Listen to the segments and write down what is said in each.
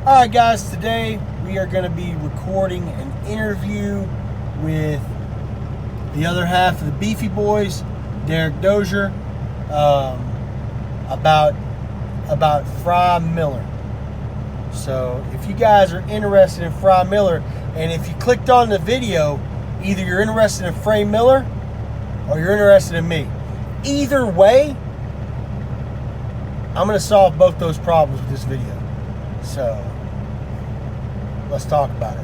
Alright guys, today we are going to be recording an interview with the other half of the Beefy boys, Derek Dozier, about Frey Miller. So if you guys are interested in Frey Miller, and if you clicked on the video, either you're interested in Frey Miller or you're interested in me. Either way, I'm going to solve both those problems with this video. So let's talk about it.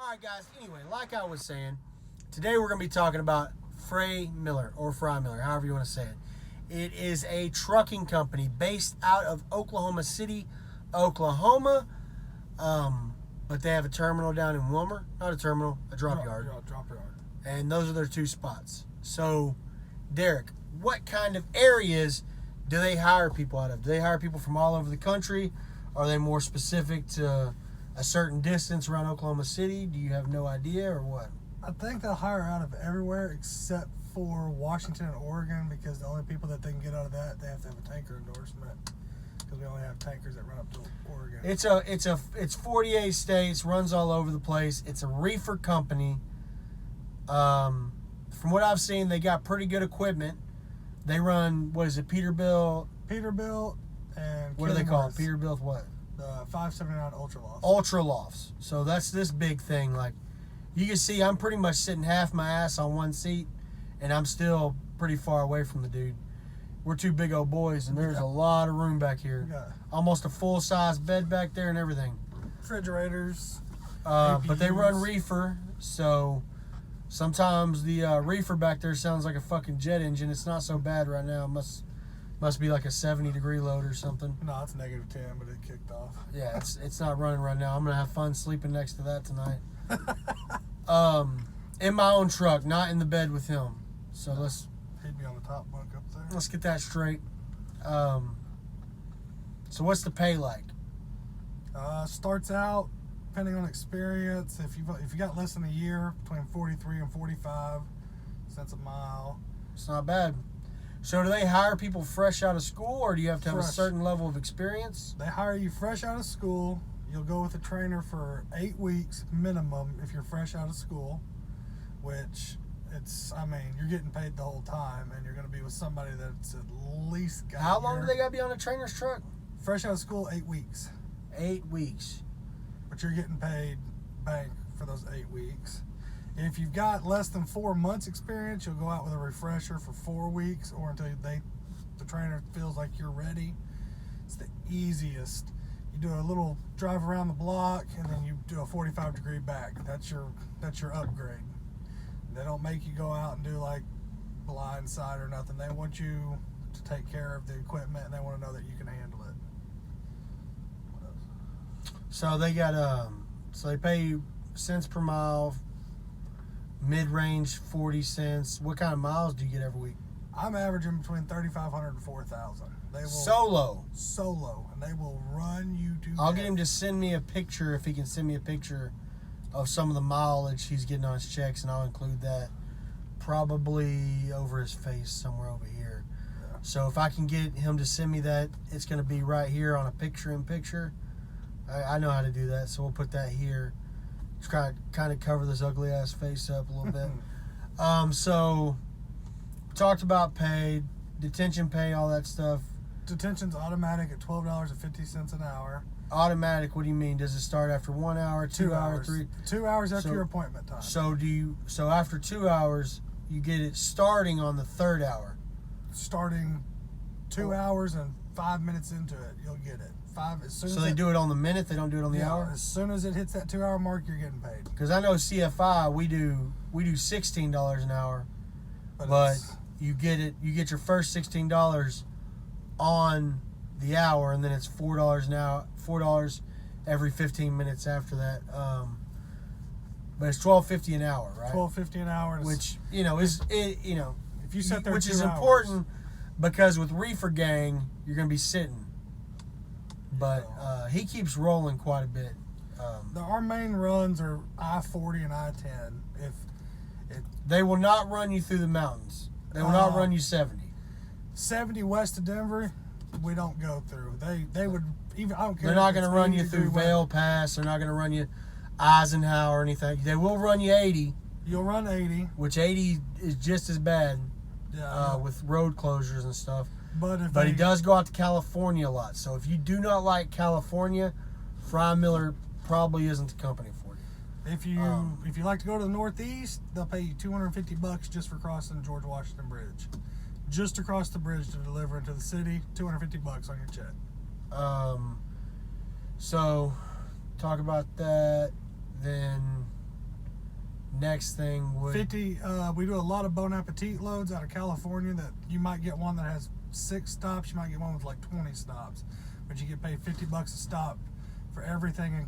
Alright guys, anyway, like I was saying, today we're going to be talking about Frey Miller, or Frey Miller, however you want to say it. It is a trucking company based out of Oklahoma City, Oklahoma. But they have a terminal down in Wilmer. Not a terminal, a drop yard. Drop yard. And those are their two spots. So, Derek, what kind of areas do they hire people out of? Do they hire people from all over the country? Are they more specific to a certain distance around Oklahoma City? Do you have no idea or what? I think they'll hire out of everywhere except for Washington and Oregon, because the only people that they can get out of that, they have to have a tanker endorsement, because we only have tankers that run up to Oregon. It's 48 states, runs all over the place. It's a reefer company. From what I've seen, they got pretty good equipment. They run, what is it, Peterbilt, and what do they call it? Peterbilt what? The 579 Ultra Lofts. Ultra Lofts. So that's this big thing. Like, you can see I'm pretty much sitting half my ass on one seat, and I'm still pretty far away from the dude. We're two big old boys, and there's a lot of room back here. Almost a full-size bed back there and everything. Refrigerators. But they run reefer, so sometimes the reefer back there sounds like a fucking jet engine. It's not so bad right now. It must be like a 70-degree load or something. No, it's -10, but it kicked off. Yeah, it's not running right now. I'm gonna have fun sleeping next to that tonight. In my own truck, not in the bed with him. So He'd be on the top bunk up there. let's get that straight. So what's the pay like? Starts out, depending on experience, if you got less than a year, between 43 and 45 cents a mile. It's not bad. So do they hire people fresh out of school, or do you have to have a certain level of experience? They hire you fresh out of school. You'll go with a trainer for 8 weeks minimum if you're fresh out of school, which you're getting paid the whole time, and you're going to be with somebody that's at least got How long do they got to be on a trainer's truck? Fresh out of school, 8 weeks. 8 weeks. But you're getting paid bank for those 8 weeks. If you've got less than 4 months experience, you'll go out with a refresher for 4 weeks, or until the trainer feels like you're ready. It's the easiest. You do a little drive around the block, and then you do a 45-degree back. That's your upgrade. They don't make you go out and do like blind side or nothing. They want you to take care of the equipment, and they want to know that you can handle it. So they got so they pay you cents per mile, mid-range 40 cents. What kind of miles do you get every week? I'm averaging between 3,500 and 4,000. They will Solo, and they will run you to I'll get him to send me a picture, if he can send me a picture of some of the mileage he's getting on his checks, and I'll include that probably over his face somewhere over here. Yeah. So if I can get him to send me that, it's going to be right here on a picture-in-picture. I know how to do that, so we'll put that here. Try to kind of cover this ugly ass face up a little bit. So talked about pay, detention pay, all that stuff. Detention's automatic at $12.50 an hour. Automatic, what do you mean? Does it start after 1 hour, 2 hours, 3? 2 hours after your appointment time. So after 2 hours, you get it starting on the 3rd hour. Starting 2 hours and 5 minutes into it, you'll get it. So they do it on the minute, they don't do it on the hour? As soon as it hits that 2 hour mark, you're getting paid. Because I know CFI, we do $16 an hour, but you get your first $16 on the hour, and then it's $4 an hour, $4 every 15 minutes after that. But it's $12.50 an hour, right? $12.50 an hour, which is if you sit there, which 2 is hours, important, because with reefer gang you're gonna be sitting. But he keeps rolling quite a bit. Our main runs are I-40 and I-10. They will not run you through the mountains. They will not run you 70. 70 west of Denver, we don't go through. They would even. I don't care. They're not going to run you through Vale Pass. They're not going to run you Eisenhower or anything. They will run you 80. You'll run 80, which 80 is just as bad. Yeah. With road closures and stuff. But he does go out to California a lot. So if you do not like California, Frey Miller probably isn't the company for you. If you like to go to the Northeast, they'll pay you $250 just for crossing the George Washington Bridge. Just across the bridge to deliver into the city, $250 on your check. So talk about that. Then next thing would 50. We do a lot of Bon Appetit loads out of California. That you might get one that has 6 stops. You might get one with like 20 stops, but you get paid $50 a stop for everything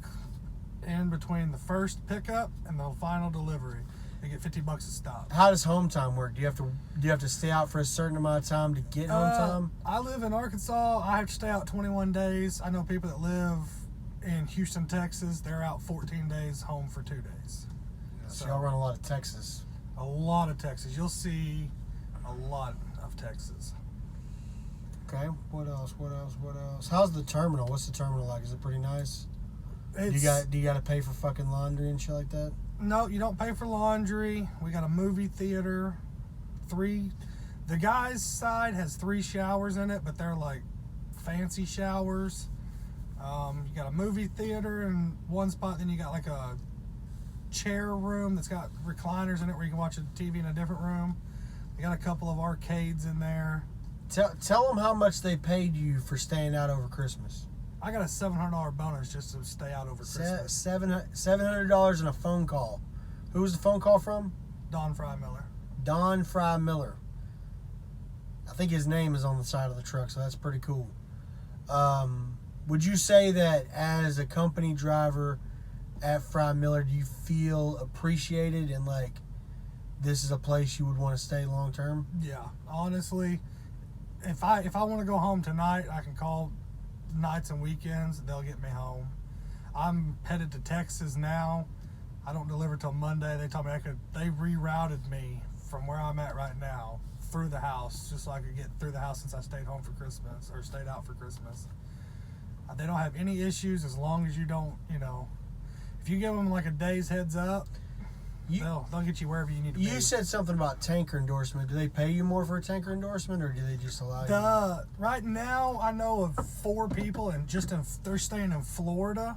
in between the first pickup and the final delivery. You get $50 a stop. How does home time work? Do you have to stay out for a certain amount of time to get home time? I live in Arkansas. I have to stay out 21 days. I know people that live in Houston, Texas. They're out 14 days, home for 2 days. So y'all run a lot of Texas. A lot of Texas. You'll see a lot of Texas. Okay. What else? How's the terminal? What's the terminal like? Is it pretty nice? Do you got to pay for fucking laundry and shit like that? No, you don't pay for laundry. We got a movie theater. The guys' side has 3 showers in it, but they're like fancy showers. You got a movie theater in one spot, then you got like a chair room that's got recliners in it where you can watch a TV in a different room. We got a couple of arcades in there. Tell them how much they paid you for staying out over Christmas. I got a $700 bonus just to stay out over Christmas. $700 in a phone call. Who was the phone call from? Don Frey Miller. Don Frey Miller. I think his name is on the side of the truck, so that's pretty cool. Would you say that as a company driver at Frey Miller, do you feel appreciated and like this is a place you would want to stay long term? Yeah, honestly, if I want to go home tonight, I can call nights and weekends. They'll get me home. I'm headed to Texas now. I don't deliver till Monday. They told me they rerouted me from where I'm at right now through the house just so I could get through the house since I stayed home for Christmas or stayed out for Christmas. They don't have any issues as long as you don't, if you give them like a day's heads up, they'll get you wherever you need to be. You said something about tanker endorsement. Do they pay you more for a tanker endorsement, or do they just allow you? Right now, I know of 4 people, and they're staying in Florida.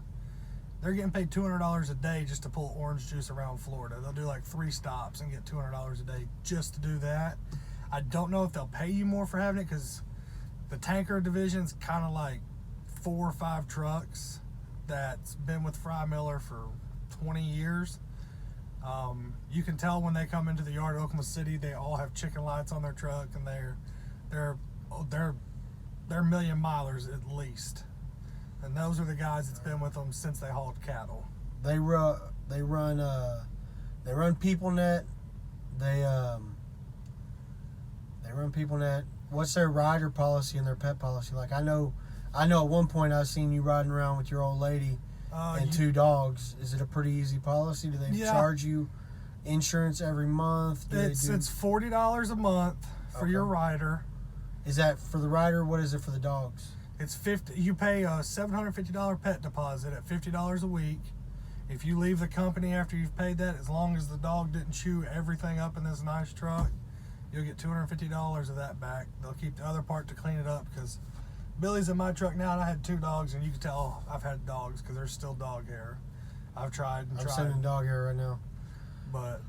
They're getting paid $200 a day just to pull orange juice around Florida. They'll do like 3 stops and get $200 a day just to do that. I don't know if they'll pay you more for having it because the tanker division's kind of like 4 or 5 trucks that's been with Frey Miller for 20 years. You can tell when they come into the yard at Oklahoma City, they all have chicken lights on their truck, and they're million milers at least. And those are the guys that's been with them since they hauled cattle. They run PeopleNet. They run PeopleNet. What's their rider policy and their pet policy like? I know at one point I've seen you riding around with your old lady and 2 dogs. Is it a pretty easy policy? Do they charge you insurance every month? It's $40 a month for your rider. Is that for the rider? What is it for the dogs? It's $50. You pay a $750 pet deposit at $50 a week. If you leave the company after you've paid that, as long as the dog didn't chew everything up in this nice truck, you'll get $250 of that back. They'll keep the other part to clean it up because Billy's in my truck now, and I had 2 dogs, and you can tell I've had dogs because there's still dog hair. I've tried and tried. I'm sending dog hair right now. But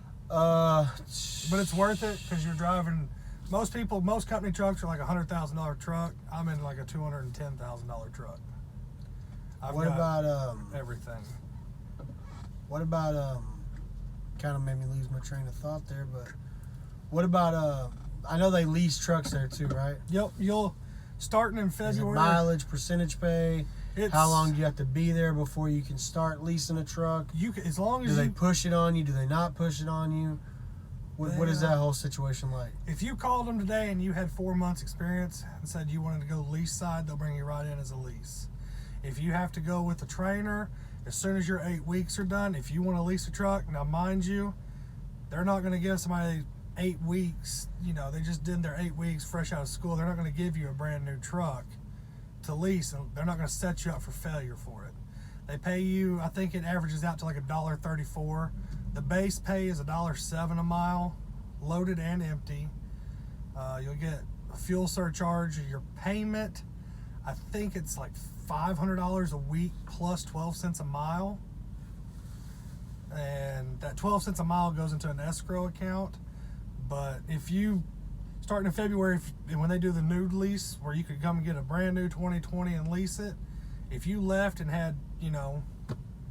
it's worth it because you're driving. Most company trucks are like a $100,000 truck. I'm in like a $210,000 truck. What about everything? What about kind of made me lose my train of thought there, but what about I know they lease trucks there too, right? Yep, you'll starting in February. Is it mileage, percentage pay? How long do you have to be there before you can start leasing a truck? As long as do they push it on you? Do they not push it on you? What is that whole situation like? If you called them today and you had 4 months experience and said you wanted to go lease side, they'll bring you right in as a lease. If you have to go with a trainer, as soon as your 8 weeks are done, if you want to lease a truck, now mind you, they're not going to give somebody 8 weeks. They just did their 8 weeks fresh out of school. They're not going to give you a brand new truck to lease, and they're not going to set you up for failure for it. They pay you, I think it averages out to like $1.34. The base pay is $1.07 a mile, loaded and empty. You'll get a fuel surcharge. Your payment, I think it's like $500 a week plus 12 cents a mile. And that 12 cents a mile goes into an escrow account. But if you, starting in February, when they do the new lease, where you could come and get a brand new 2020 and lease it, if you left and had,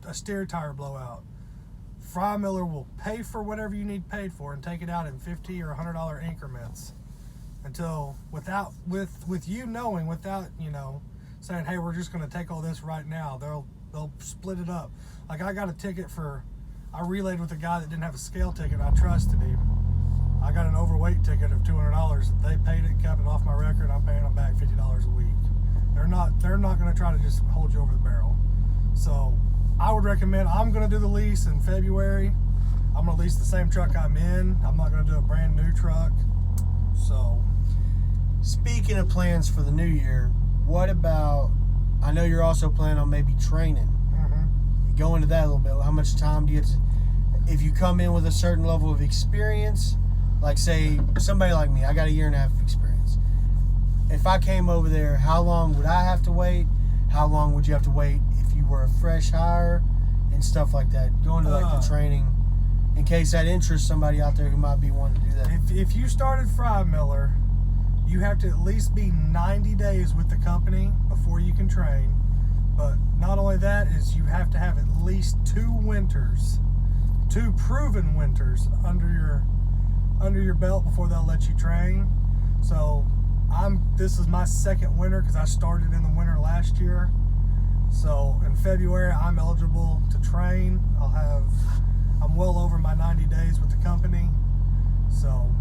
a steer tire blowout, Frey Miller will pay for whatever you need paid for and take it out in $50 or $100 increments until, with you knowing, without, saying, hey, we're just going to take all this right now. They'll split it up. Like, I got a ticket I relayed with a guy that didn't have a scale ticket. I trusted him. I got an overweight ticket of $200. They paid it, kept it off my record. I'm paying them back $50 a week. They're not going to try to just hold you over the barrel. So I would recommend, I'm going to do the lease in February. I'm going to lease the same truck I'm in. I'm not going to do a brand new truck. So, speaking of plans for the new year, what about, I know you're also planning on maybe training. Mm-hmm. Go into that a little bit. How much time do you have to, if you come in with a certain level of experience, like say somebody like me, I got 1.5 years of experience. If I came over there, how long would I have to wait? How long would you have to wait if you were a fresh hire and stuff like that? Go into like the training, in case that interests somebody out there who might be wanting to do that. If you started Frey Miller, you have to at least be 90 days with the company before you can train. But not only that, is you have to have at least 2 proven winters under your belt before they'll let you train. So this is my second winter because I started in the winter last year. So in February I'm eligible to train. I'm well over my 90 days with the company. So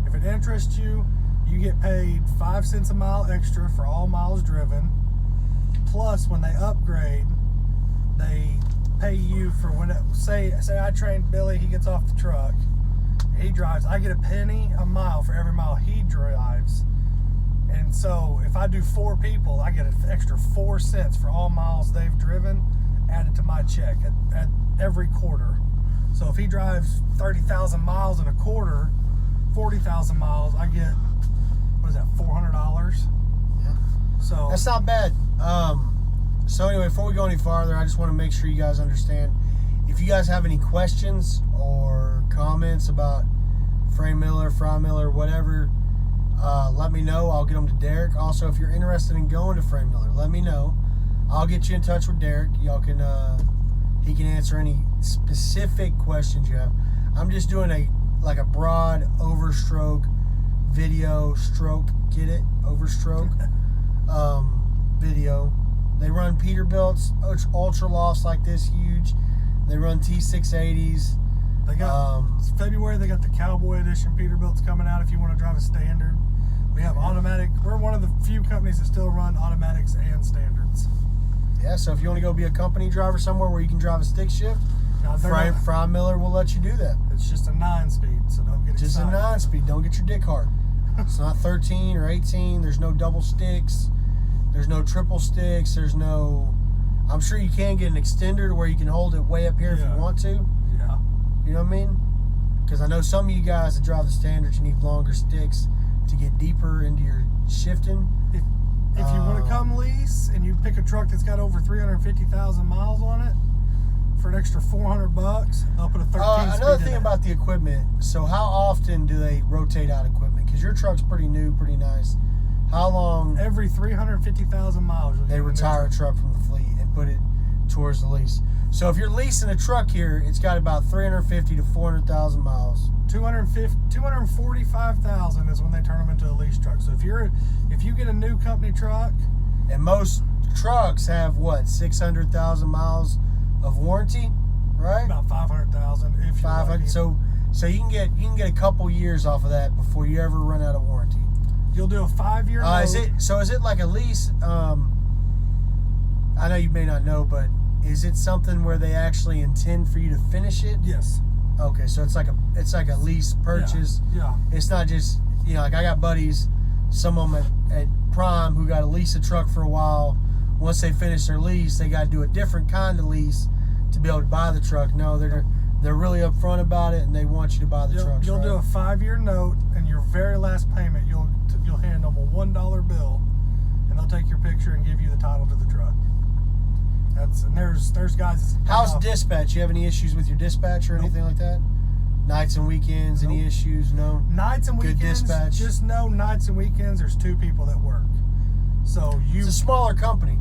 if it interests you, you get paid 5 cents a mile extra for all miles driven. Plus, when they upgrade, they pay you for say I trained Billy, he gets off the truck, he drives, I get a penny a mile for every mile he drives. And so if I do 4 people, I get an extra 4 cents for all miles they've driven added to my check at every quarter. So if he drives 30,000 miles in a quarter, 40,000 miles, I get, what is that, $400? Yeah. So that's not bad. So anyway, before we go any farther, I just want to make sure you guys understand. If you guys have any questions or comments about Frey Miller, whatever, let me know. I'll get them to Derek. Also, if you're interested in going to Frey Miller, let me know. I'll get you in touch with Derek. Y'all can, he can answer any specific questions you have. I'm just doing a broad overstroke video stroke. Get it? Overstroke video. They run Peterbilts, ultra lofts like this, huge. They run T680s. They got February. They got the Cowboy Edition Peterbilts coming out. If you want to drive a standard, we have automatic. We're one of the few companies that still run automatics and standards. Yeah. So if you want to go be a company driver somewhere where you can drive a stick shift, Frey Miller will let you do that. It's just a 9-speed, so don't get excited. Just a 9-speed. Don't get your dick hard. It's not 13 or 18. There's no double sticks. There's no triple sticks. There's no. I'm sure you can get an extender to where you can hold it way up here if you want to. Yeah. You know what I mean? Because I know some of you guys that drive the standards, you need longer sticks to get deeper into your shifting. If you want to come lease and you pick a truck that's got over 350,000 miles on it for an extra $400, they'll put a 13 speed another thing about the equipment. So how often do they rotate out equipment? Because your truck's pretty new, pretty nice. How long? Every 350,000 miles. They retire a truck from the fleet and put it towards the lease. So if you're leasing a truck here, it's got about 350 to 400,000 miles. 245,000 is when they turn them into a lease truck. So if you get a new company truck, and most trucks have what, 600,000 miles of warranty, right? About 500,000 if you're 500. lucky. So you can get a couple years off of that before you ever run out of warranty. You'll do a 5-year. Is it like a lease? I know you may not know, but is it something where they actually intend for you to finish it? Yes. Okay, so it's like a lease purchase. Yeah. It's not just, you know, like I got buddies, some of them at Prime who got to lease a truck for a while. Once they finish their lease, they got to do a different kind of lease to be able to buy the truck. No, they're really upfront about it, and they want you to buy the truck. You'll do a 5-year note, and your very last payment, you'll hand them a $1 bill, and they'll take your picture and give you the title to the truck. There's guys. How's dispatch? You have any issues with your dispatch or anything like that? Nights and weekends, any issues? No. Nights and Good weekends. dispatch. Just know nights and weekends. There's 2 people that work. So It's a smaller company.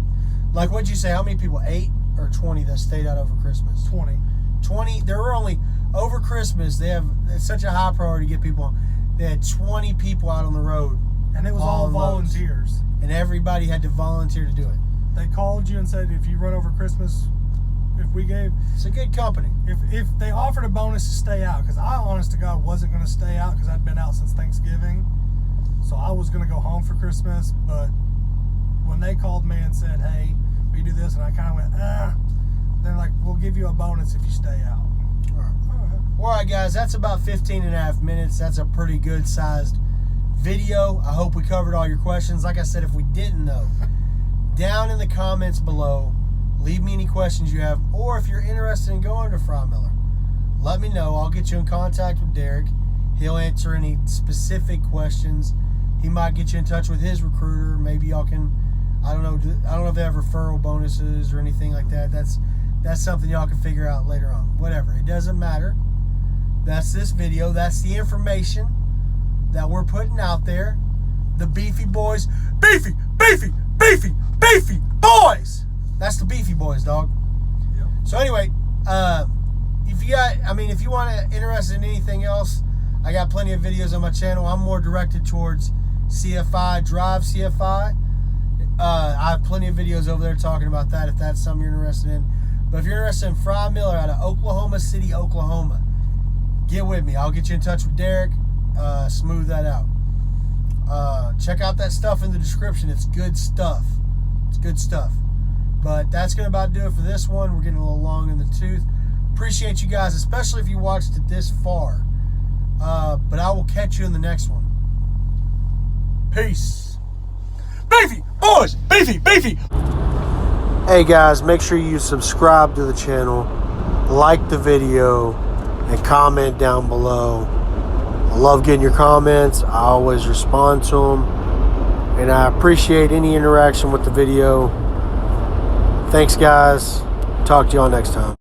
Like, what'd you say? How many people? 8 or 20 that stayed out over Christmas? 20. 20. There were only over Christmas. It's such a high priority to get people on. They had 20 people out on the road, And it was all volunteers. and everybody had to volunteer to do it. They called you and said, if you run over Christmas, It's a good company. if they offered a bonus to stay out, because I, honest to God, wasn't going to stay out because I'd been out since Thanksgiving. So I was going to go home for Christmas. But when they called me and said, hey, we do this, and I kind of went, they're like, we'll give you a bonus if you stay out. All right, guys, that's about 15 and a half minutes. That's a pretty good sized video. I hope we covered all your questions. Like I said, if we didn't know, down in the comments below, leave me any questions you have, or if you're interested in going to Frey Miller, let me know. I'll get you in contact with Derek. He'll answer any specific questions. He might get you in touch with his recruiter. Maybe y'all can, I don't know if they have referral bonuses or anything like that. That's something y'all can figure out later on. Whatever, it doesn't matter. That's this video. That's the information that we're putting out there. The Beefy boys. Beefy, Beefy, Beefy, Beefy boys. That's the Beefy boys, dog. Yep. So anyway, if you want to interested in anything else, I got plenty of videos on my channel. I'm more directed towards CFI, Drive CFI. I have plenty of videos over there talking about that if that's something you're interested in. But if you're interested in Frey Miller out of Oklahoma City, Oklahoma, get with me. I'll get you in touch with Derek, smooth that out. Check out that stuff in the description. It's good stuff. It's good stuff. But that's going to about do it for this one. We're getting a little long in the tooth. Appreciate you guys, especially if you watched it this far. But I will catch you in the next one. Peace. Beefy, boys, Beefy, Beefy. Hey guys, make sure you subscribe to the channel, like the video, and comment down below. I love getting your comments. I always respond to them, and I appreciate any interaction with the video. Thanks guys. Talk to y'all next time.